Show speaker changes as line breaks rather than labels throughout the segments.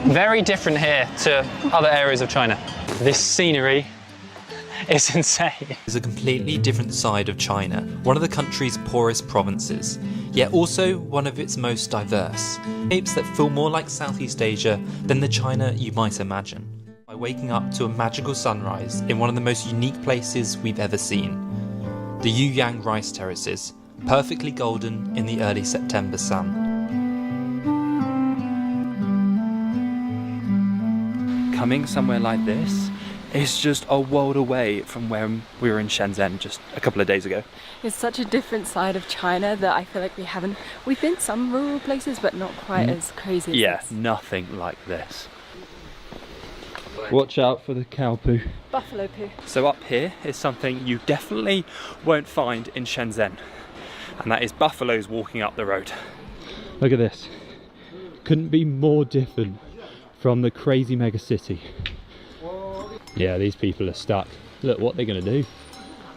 Very different here to other areas of China. This scenery is insane.
It's a completely different side of China, one of the country's poorest provinces, yet also one of its most diverse. Shapes that feel more like Southeast Asia than the China you might imagine. By waking up to a magical sunrise in one of the most unique places we've ever seen. The Yuyang rice terraces, perfectly golden in the early September sun.
Coming somewhere like this is just a world away from when we were in Shenzhen just a couple of days ago.
It's such a different side of China that I feel like we've been some rural places, but not quite as crazy as
Yeah,
this.
nothing like this. Watch out for the cow poo.
Buffalo poo.
So up here is something you definitely won't find in Shenzhen, and that is buffaloes walking up the road. Look at this. Couldn't be more different from the crazy mega city. Yeah, these people are stuck. Look what they're going to do.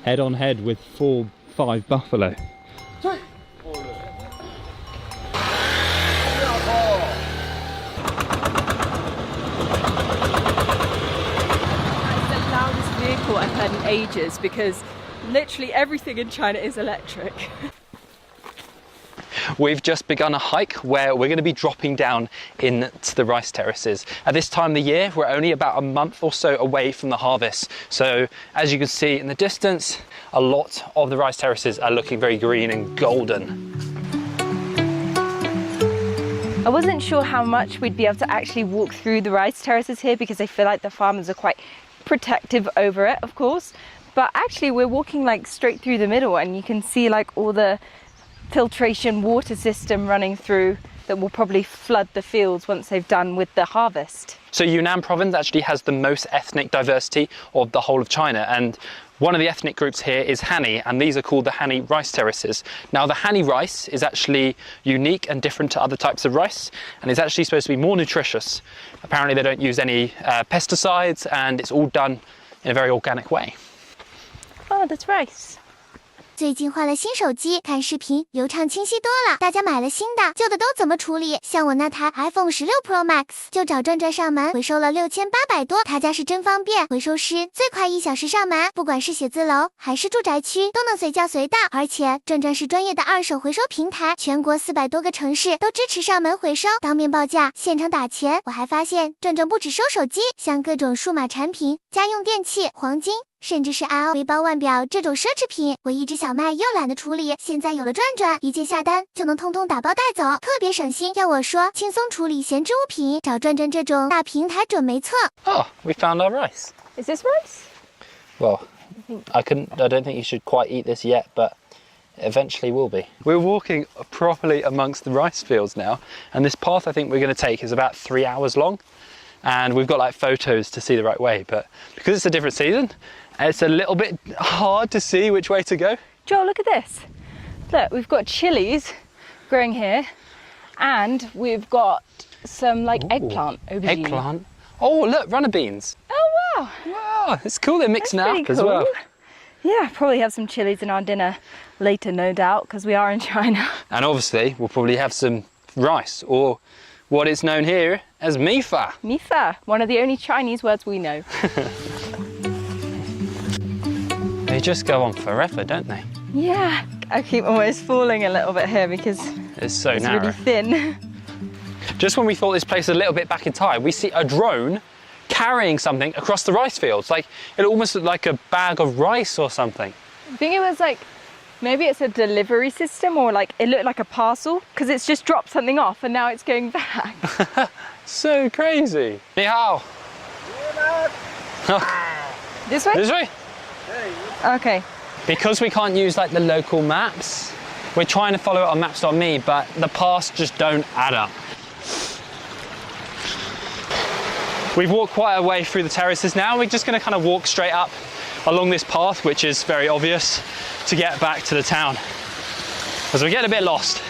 Head on head with 4-5 buffalo.
It's the loudest vehicle I've heard in ages because literally everything in China is electric.
We've just begun a hike where we're going to be dropping down into the rice terraces. At this time of the year, we're only about a month or so away from the harvest. So as you can see in the distance, a lot of the rice terraces are looking very green and golden.
I wasn't sure how much we'd be able to actually walk through the rice terraces here because I feel like the farmers are quite protective over it, of course. But actually we're walking like straight through the middle and you can see like all the filtration water system running through that will probably flood the fields once they've done with the harvest.
So Yunnan province actually has the most ethnic diversity of the whole of China, and one of the ethnic groups here is Hani, and these are called the Hani rice terraces. Now the Hani rice is actually unique and different to other types of rice, and it's actually supposed to be more nutritious. Apparently they don't use any pesticides, and it's all done in a very organic way.
Oh, that's rice.
最近换了新手机，看视频流畅清晰多了。大家买了新的，旧的都怎么处理？像我那台 iPhone 16 Pro Max 就找转转上门回收了6800多，他家是真方便，回收师最快1小时上门，不管是写字楼还是住宅区都能随叫随到。而且转转是专业的二手回收平台，全国400多个城市都支持上门回收，当面报价，现场打钱。我还发现转转不只收手机，像各种数码产品、家用电器、黄金。甚至是 LV 包腕表这种奢侈品，我一直小麦又懒得处理，现在有了转转，一键下单就能通通打包带走，特别省心。要我说，轻松处理闲置物品，找转转这种大平台准没错。
Oh, we found our rice.
Is this rice?
Well, I don't think you should quite eat this yet, but eventually will be. We're walking properly amongst the rice fields now, and this path I think we're going to take is about 3 hours long. And we've got like photos to see the right way, but because it's a different season, it's a little bit hard to see which way to go.
Joel, look at this. Look, we've got chilies growing here, and we've got some like eggplant. Aubergine.
Eggplant. Oh, look, runner beans.
Oh, wow.
Wow, it's cool they're mixed
That's
now
pretty
as
cool.
well.
Yeah, probably have some chilies in our dinner later, no doubt, because we are in China.
And obviously, we'll probably have some rice, or what is known here as mifa.
Mifa, one of the only Chinese words we know.
They just go on forever, don't they?
Yeah, I keep almost falling a little bit here because
It's so
it's
narrow.
really thin.
Just when we thought this place was a little bit back in time, we see a drone carrying something across the rice fields. Like, it almost looked like a bag of rice or something.
I think it was like, maybe it's a delivery system or like, it looked like a parcel because it's just dropped something off and now it's going back.
So crazy. Ni hao.
This way?
This way?
Okay.
Because we can't use like the local maps, we're trying to follow it on maps.me, but the paths just don't add up. We've walked quite a way through the terraces now. We're just going to kind of walk straight up along this path, which is very obvious, to get back to the town, as we get a bit lost.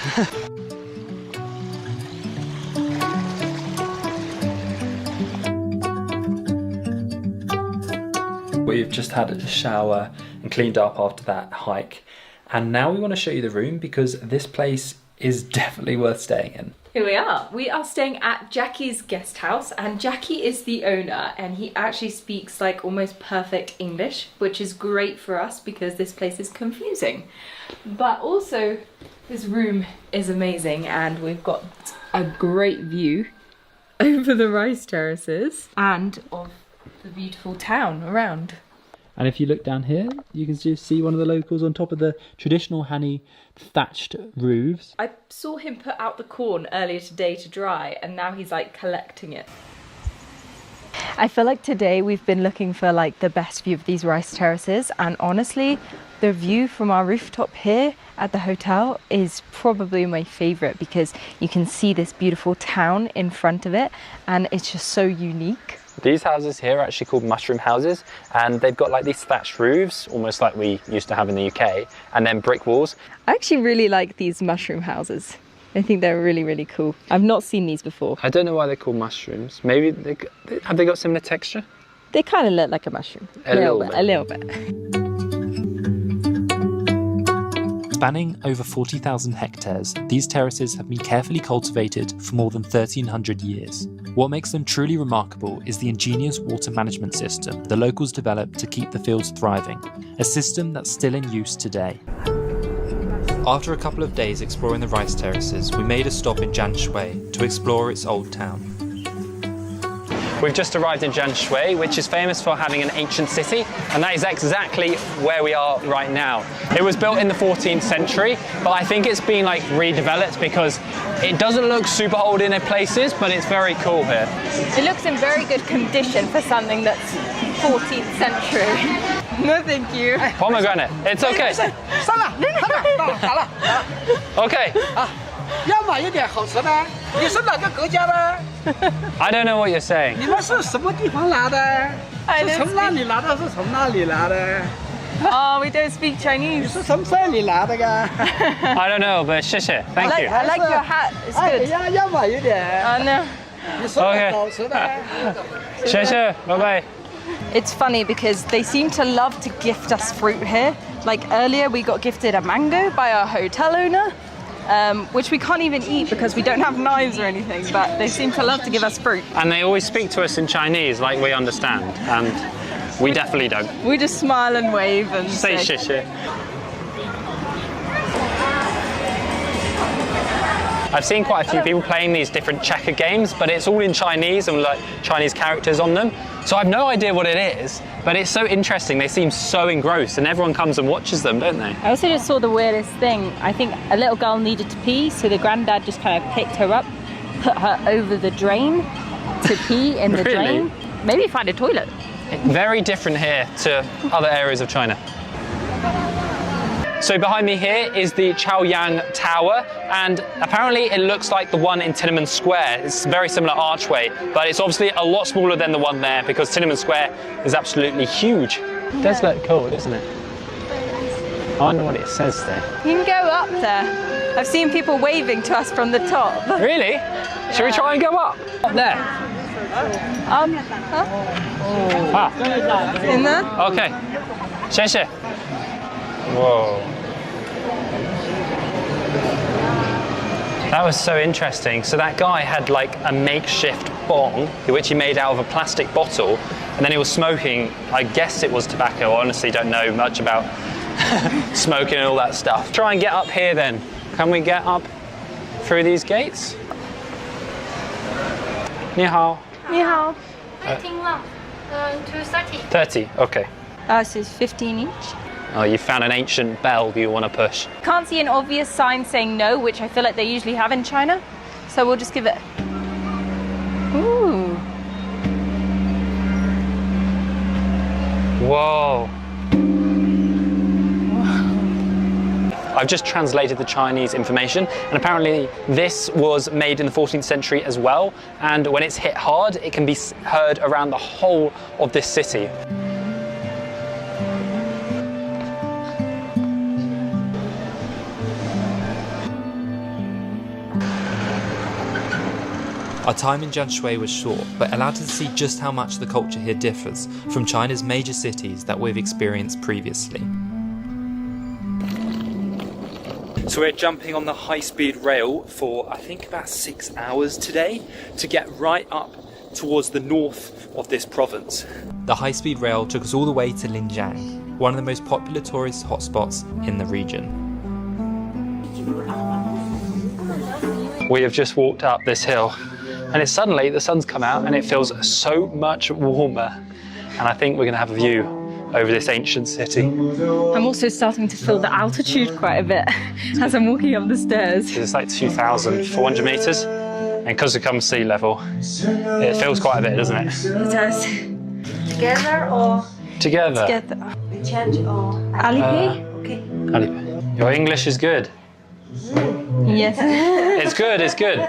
We've just had a shower and cleaned up after that hike, and now we want to show you the room because this place is definitely worth staying in.
Here we are. We are staying at Jackie's guest house, and Jackie is the owner, and he actually speaks like almost perfect English, which is great for us because this place is confusing. But also, this room is amazing, and we've got a great view over the rice terraces and of the beautiful town around.
And if you look down here, you can just see one of the locals on top of the traditional Hani thatched roofs.
I saw him put out the corn earlier today to dry, and now he's like collecting it.
I feel like today we've been looking for like the best view of these rice terraces, and honestly, the view from our rooftop here at the hotel is probably my favourite because you can see this beautiful town in front of it, and it's just so unique.
These houses here are actually called mushroom houses, and they've got like these thatched roofs, almost like we used to have in the UK, and then brick walls.
I actually really like these mushroom houses. I think they're really, really cool. I've not seen these before.
I don't know why they're called mushrooms. Maybe have they got similar texture?
They kind of look like a mushroom.
A little bit.
A little bit.
Spanning over 40,000 hectares, these terraces have been carefully cultivated for more than 1,300 years. What makes them truly remarkable is the ingenious water management system the locals developed to keep the fields thriving, a system that's still in use today. After a couple of days exploring the rice terraces, we made a stop in Jianshui to explore its old town.
We've just arrived in Jianshui, which is famous for having an ancient city, and that is exactly where we are right now. It was built in the 14th century, but I think it's been like redeveloped because it doesn't look super old in places, but it's very cool here.
It looks in very good condition for something that's 14th century. No, thank you.
Pomegranate, it's okay. Okay. I don't know what you're saying.
Oh, we don't speak Chinese.
I don't know, but 谢谢, thank you.
I like your hat. It's good. I know.
Okay. 谢谢, bye-bye.
It's funny because they seem to love to gift us fruit here. Like earlier we got gifted a mango by our hotel owner, which we can't even eat because we don't have knives or anything, but they seem to love to give us fruit.
And they always speak to us in Chinese like we understand, and we definitely don't.
We just smile and wave and
say 谢谢. I've seen quite a few people playing these different checker games, but it's all in Chinese and like Chinese characters on them. So I've no idea what it is, but it's so interesting. They seem so engrossed and everyone comes and watches them, don't they?
I also just saw the weirdest thing. I think a little girl needed to pee, so the granddad just kind of picked her up, put her over the drain to pee in the drain. Maybe find a toilet.
Very different here to other areas of China. So behind me here is the Chaoyang Tower, and apparently it looks like the one in Tiananmen Square. It's a very similar archway, but it's obviously a lot smaller than the one there because Tiananmen Square is absolutely huge. It does look cool, doesn't it? I wonder what it says there.
You can go up there. I've seen people waving to us from the top.
Really? Should we try and go up? Up there?
In there?
Okay. 谢谢. Whoa. That was so interesting. So that guy had like a makeshift bong, which he made out of a plastic bottle, and then he was smoking. I guess it was tobacco. I honestly don't know much about smoking and all that stuff. Try and get up here then. Can we get up through these gates? 你好.
你好.
230.
30, okay.
So it's 15 each.
Oh, you found an ancient bell you want to push.
Can't see an obvious sign saying no, which I feel like they usually have in China. So we'll just give it. Ooh.
Whoa. I've just translated the Chinese information, and apparently this was made in the 14th century as well, and when it's hit hard, it can be heard around the whole of this city.
Our time in Jianshui was short, but allowed us to see just how much the culture here differs from China's major cities that we've experienced previously.
So we're jumping on the high-speed rail for I think about 6 hours today to get right up towards the north of this province.
The high-speed rail took us all the way to Linjiang, one of the most popular tourist hotspots in the region.
We have just walked up this hill and suddenly the sun's come out and it feels so much warmer. And I think we're going to have a view over this ancient city.
I'm also starting to feel the altitude quite a bit as I'm walking up the stairs.
It's like 2,400 metres. And because we come sea level, it feels quite a bit, doesn't it?
It does. Together or?
Together.
Together.
We change or
Alipay?
okay.
Alipay. Your English is good.
Yes.
It's good, it's good.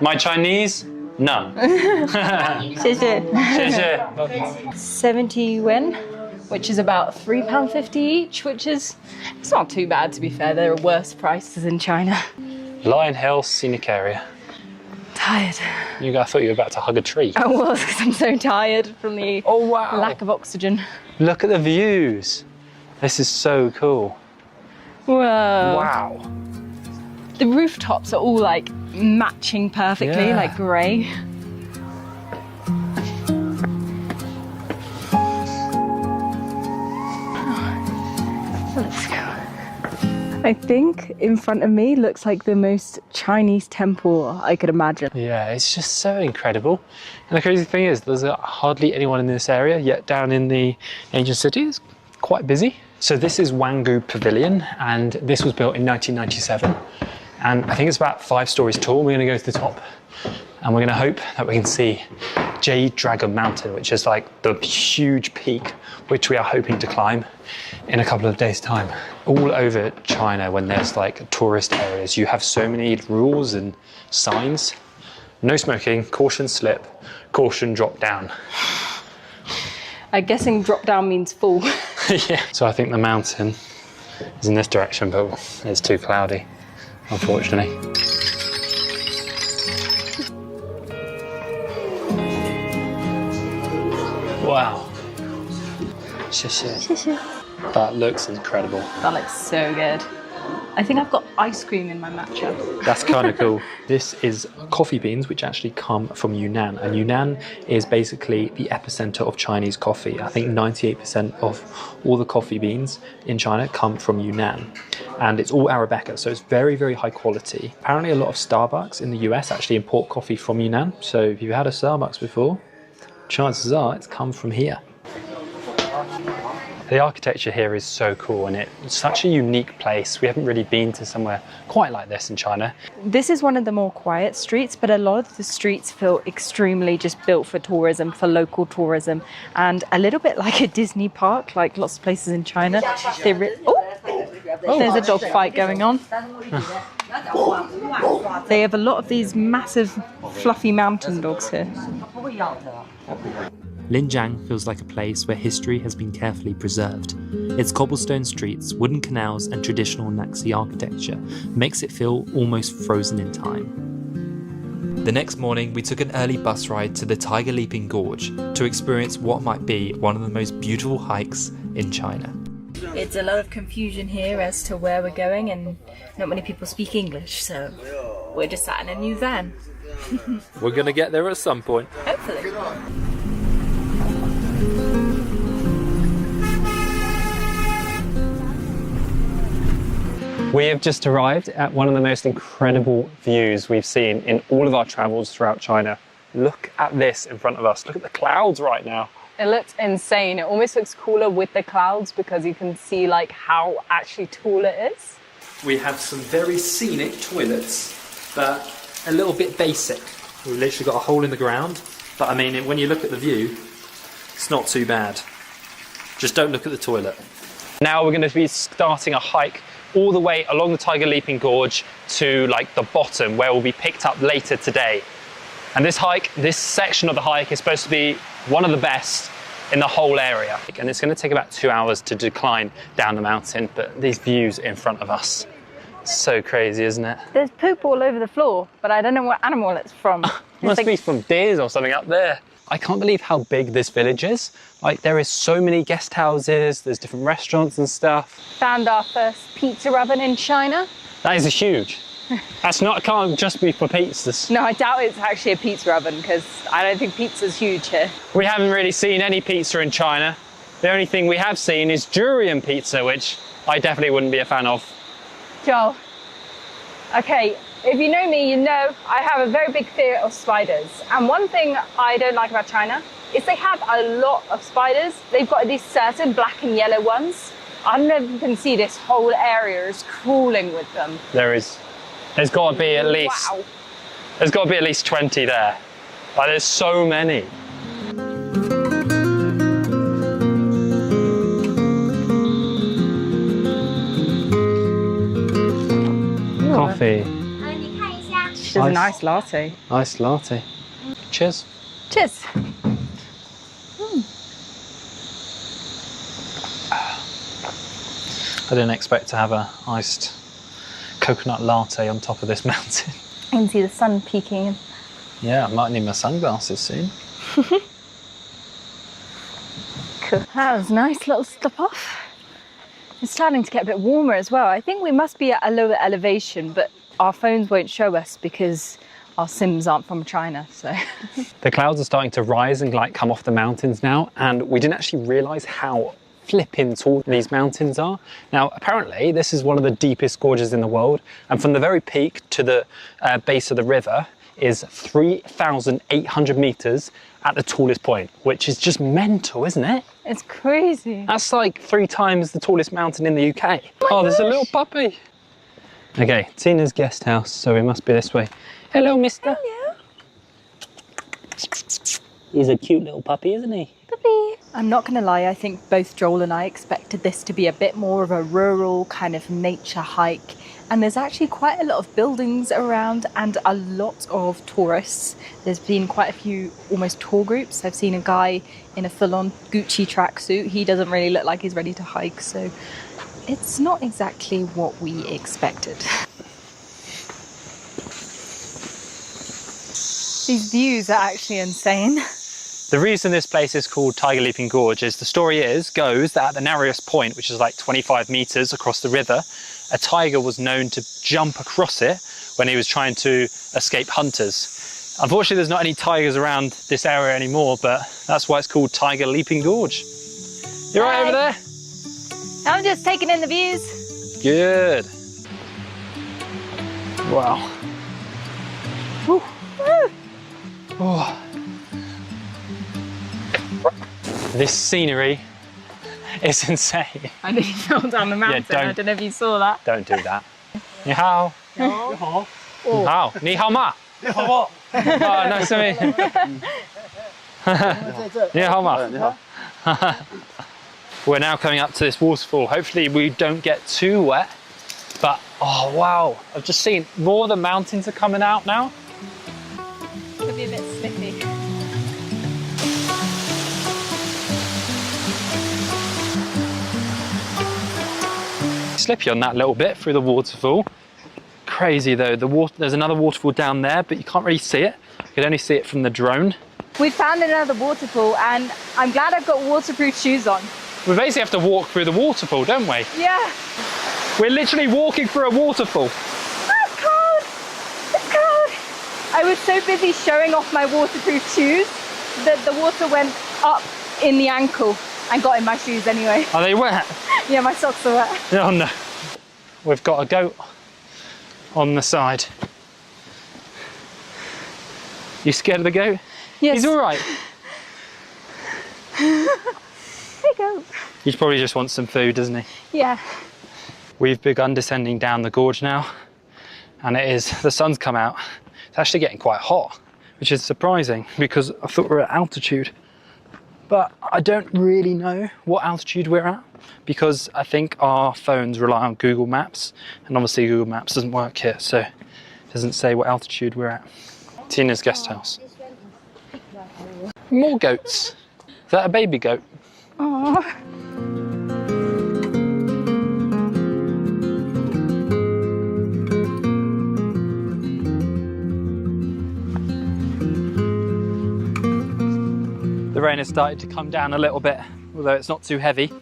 My Chinese, none.
谢谢.
谢谢.
70 yuan, which is about £3.50 each, which is, it's not too bad to be fair. There are worse prices in China.
Lion Hill Scenic Area.
Tired.
I thought you were about to hug a tree.
I was, because I'm so tired from the lack of oxygen.
Look at the views. This is so cool.
Whoa.
Wow.
The rooftops are all like matching perfectly,
Yeah.
like grey. Let's go. I think in front of me looks like the most Chinese temple I could imagine.
Yeah, it's just so incredible. And the crazy thing is there's hardly anyone in this area, yet down in the ancient city it's quite busy. So this is Wangu Pavilion, and this was built in 1997. And I think it's about 5 stories tall. We're going to go to the top and we're going to hope that we can see Jade Dragon Mountain, which is like the huge peak which we are hoping to climb in a couple of days' time. All over China, when there's like tourist areas, you have so many rules and signs. No smoking, caution slip, caution drop down.
I'm guessing drop down means fall.
Yeah. So I think the mountain is in this direction, but it's too cloudy, unfortunately. Wow. 谢谢. That looks incredible.
That looks so good. I think I've got ice cream in my matcha.
That's kind of cool. This is coffee beans, which actually come from Yunnan. And Yunnan is basically the epicenter of Chinese coffee. I think 98% of all the coffee beans in China come from Yunnan. And it's all Arabica, so it's very, very high quality. Apparently a lot of Starbucks in the US actually import coffee from Yunnan. So if you've had a Starbucks before, chances are it's come from here. The architecture here is so cool, and it's such a unique place. We haven't really been to somewhere quite like this in China.
This is one of the more quiet streets, but a lot of the streets feel extremely just built for tourism, for local tourism, and a little bit like a Disney park, like lots of places in China. There's a dog fight going on. They have a lot of these massive fluffy mountain dogs here.
Linjiang feels like a place where history has been carefully preserved. Its cobblestone streets, wooden canals and traditional Naxi architecture makes it feel almost frozen in time. The next morning we took an early bus ride to the Tiger Leaping Gorge to experience what might be one of the most beautiful hikes in China.
It's a lot of confusion here as to where we're going, and not many people speak English, so we're just sat in a new van.
We're going to get there at some point.
Hopefully.
We have just arrived at one of the most incredible views we've seen in all of our travels throughout China. Look at this in front of us. Look at the clouds right now.
It looks insane. It almost looks cooler with the clouds because you can see like how actually tall it is.
We have some very scenic toilets, but a little bit basic. We've literally got a hole in the ground, but I mean, when you look at the view, it's not too bad. Just don't look at the toilet.
Now we're going to be starting a hike all the way along the Tiger Leaping Gorge to like the bottom, where we'll be picked up later today. And this hike, this section of the hike is supposed to be one of the best in the whole area. And it's going to take about 2 hours to decline down the mountain, but these views in front of us, so crazy, isn't it?
There's poop all over the floor, but I don't know what animal it's from.
Must be from deers or something up there. I can't believe how big this village is. Like, there is so many guest houses, there's different restaurants and stuff.
Found our first pizza oven in China.
That is huge. That's not, can't just be for pizzas.
No, I doubt it's actually a pizza oven because I don't think pizza's huge here.
We haven't really seen any pizza in China. The only thing we have seen is durian pizza, which I definitely wouldn't be a fan of.
Joel, okay, if you know me, you know I have a very big fear of spiders. And one thing I don't like about China is they have a lot of spiders. They've got these certain black and yellow ones. I don't know if you can see this whole area is crawling with them.
There is. There's got to be at least.
Wow.
There's got to be at least 20 there. Like, there's so many. Coffee.
She does a nice latte.
Nice latte. Cheers.
Cheers.
I didn't expect to have a iced coconut latte on top of this mountain.
You can see the sun peeking in.
Yeah, I might need my sunglasses soon.
Cool. That was a nice little stop off. It's starting to get a bit warmer as well. I think we must be at a lower elevation, but our phones won't show us because our SIMs aren't from China, so.
The clouds are starting to rise and like come off the mountains now, and we didn't actually realise how flipping tall these mountains are. Now, apparently, this is one of the deepest gorges in the world, and from the very peak to the base of the river is 3,800 metres at the tallest point, which is just mental, isn't it?
It's crazy.
That's like 3 times the tallest mountain in the UK. Oh, there's a little puppy. Okay, Tina's guest house, so we must be this way. Hello, mister.
Hello.
He's a cute little puppy, isn't he?
Puppy. I'm not going to lie, I think both Joel and I expected this to be a bit more of a rural kind of nature hike. And there's actually quite a lot of buildings around and a lot of tourists. There's been quite a few almost tour groups. I've seen a guy in a full-on Gucci tracksuit. He doesn't really look like he's ready to hike, so it's not exactly what we expected. These views are actually insane.
The reason this place is called Tiger Leaping Gorge is the story goes that at the narrowest point, which is like 25 meters across the river, a tiger was known to jump across it when he was trying to escape hunters. Unfortunately, there's not any tigers around this area anymore, but that's why it's called Tiger Leaping Gorge. You right over there?
I'm just taking in the views.
Good. Wow.
Woo. Woo.
Oh. This scenery is insane.
I nearly fell down the mountain.
Yeah,
I don't know if you saw that.
Don't do that. Ni hao. Ni hao. Ni hao. Ni hao ma. Ni hao ma. Oh, nice to meet you. Ni hao ma. We're now coming up to this waterfall. Hopefully we don't get too wet. But, oh wow, I've just seen more of the mountains are coming out now.
Could be a bit slippy.
Slippy on that little bit through the waterfall. Crazy though, there's another waterfall down there, but you can't really see it. You can only see it from the drone.
We found another waterfall and I'm glad I've got waterproof shoes on.
We basically have to walk through the waterfall, don't we?
Yeah.
We're literally walking through a waterfall.
It's cold. It's cold. I was so busy showing off my waterproof shoes that the water went up in the ankle and got in my shoes anyway.
Are they wet?
Yeah, my socks are wet.
Oh no. We've got a goat on the side. You scared of the goat?
Yes.
He's all right.
Hey, goat.
He probably just wants some food, doesn't he?
Yeah.
We've begun descending down the gorge now, and the sun's come out. It's actually getting quite hot, which is surprising because I thought we were at altitude. But I don't really know what altitude we're at because I think our phones rely on Google Maps, and obviously Google Maps doesn't work here, so it doesn't say what altitude we're at. Tina's guest house. More goats. Is that a baby goat?
Aww.
The rain has started to come down a little bit, although it's not too heavy.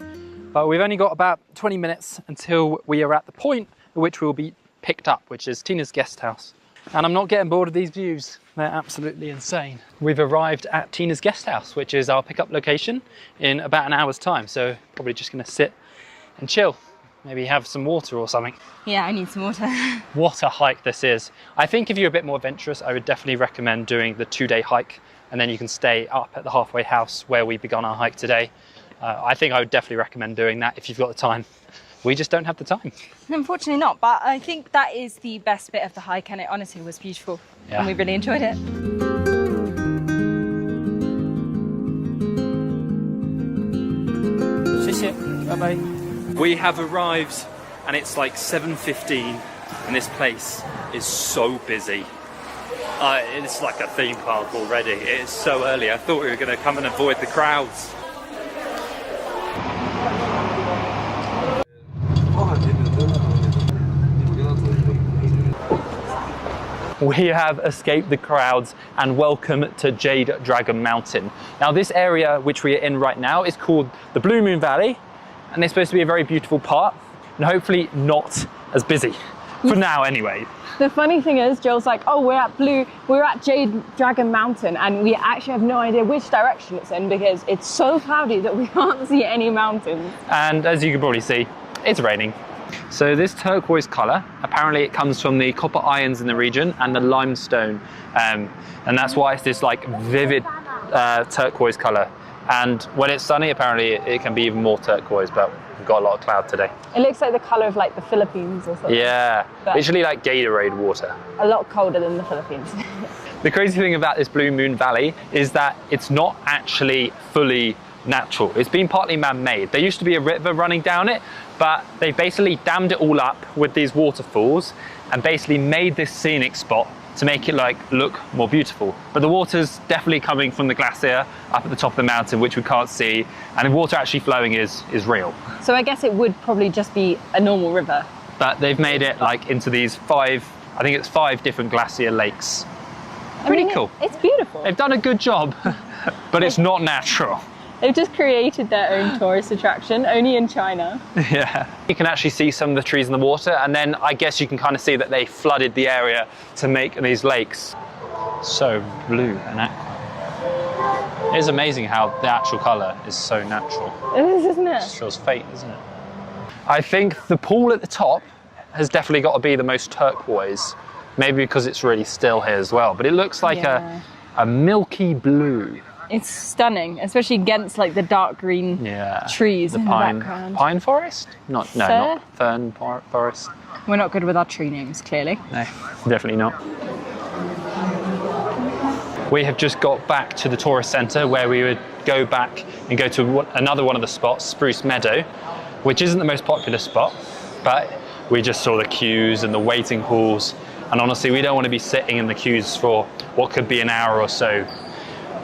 But we've only got about 20 minutes until we are at the point at which we'll be picked up, which is Tina's guest house. And I'm not getting bored of these views. They're absolutely insane. We've arrived at Tina's guest house, which is our pickup location, in about an hour's time. So probably just gonna sit and chill. Maybe have some water or something.
Yeah, I need some water.
What a hike this is. I think if you're a bit more adventurous, I would definitely recommend doing the 2-day hike, and then you can stay up at the halfway house where we begun our hike today. I think I would definitely recommend doing that if you've got the time. We just don't have the time.
Unfortunately not, but I think that is the best bit of the hike, and it honestly was beautiful.
Yeah.
And we really enjoyed it.
Bye-bye. We have arrived and it's like 7:15 and this place is so busy. It's like a theme park already. It's so early. I thought we were going to come and avoid the crowds. We have escaped the crowds and welcome to Jade Dragon Mountain. Now this area which we are in right now is called the Blue Moon Valley, and it's supposed to be a very beautiful part and hopefully not as busy, for now anyway.
The funny thing is, Joel's like, oh, we're at Jade Dragon Mountain, and we actually have no idea which direction it's in because it's so cloudy that we can't see any mountains.
And as you can probably see, it's raining. So this turquoise colour, apparently it comes from the copper ions in the region and the limestone, and that's why it's this like vivid turquoise colour. And when it's sunny, apparently it can be even more turquoise, but we've got a lot of cloud today.
It looks like the colour of like the Philippines or something.
Yeah,
But
literally like Gatorade water.
a lot colder than the Philippines.
The crazy thing about this Blue Moon Valley is that it's not actually fully natural. It's been partly man-made. There used to be a river running down it, but they basically dammed it all up with these waterfalls and basically made this scenic spot to make it like look more beautiful. But the water's definitely coming from the glacier up at the top of the mountain, which we can't see, and the water actually flowing is real.
So I guess it would probably just be a normal river.
But they've made it like into these 5 different glacier lakes. Pretty cool.
It's beautiful.
They've done a good job, but it's not natural.
They've just created their own tourist attraction, only in China.
Yeah. You can actually see some of the trees in the water, and then I guess you can kind of see that they flooded the area to make these lakes so blue and aqua. It is amazing how the actual colour is so natural.
It is, isn't it?
It feels fake, doesn't it? I think the pool at the top has definitely got to be the most turquoise, maybe because it's really still here as well, but it looks like a milky blue.
It's stunning, especially against like the dark green trees in the background.
Pine forest? Not fern forest.
We're not good with our tree names, clearly.
No, definitely not. We have just got back to the tourist centre where we would go back and go to another one of the spots, Spruce Meadow, which isn't the most popular spot, but we just saw the queues and the waiting halls, and honestly we don't want to be sitting in the queues for what could be an hour or so.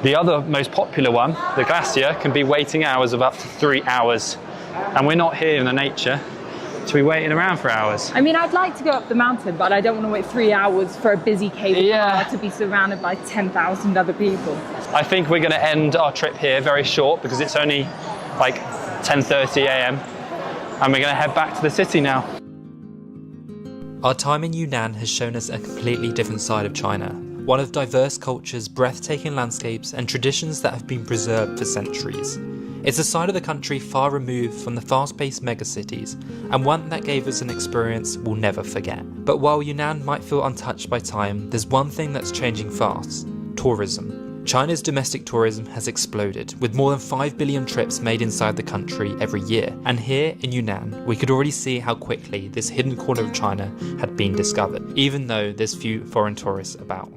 The other most popular one, the glacier, can be waiting hours of up to 3 hours, and we're not here in the nature to be waiting around for hours.
I mean, I'd like to go up the mountain, but I don't want to wait 3 hours for a busy cable car to be surrounded by 10,000 other people.
I think we're going to end our trip here very short because it's only like 10:30 a.m. and we're going to head back to the city now.
Our time in Yunnan has shown us a completely different side of China. One of diverse cultures, breathtaking landscapes and traditions that have been preserved for centuries. It's a side of the country far removed from the fast-paced megacities, and one that gave us an experience we'll never forget. But while Yunnan might feel untouched by time, there's one thing that's changing fast: tourism. China's domestic tourism has exploded, with more than 5 billion trips made inside the country every year. And here in Yunnan, we could already see how quickly this hidden corner of China had been discovered, even though there's few foreign tourists about.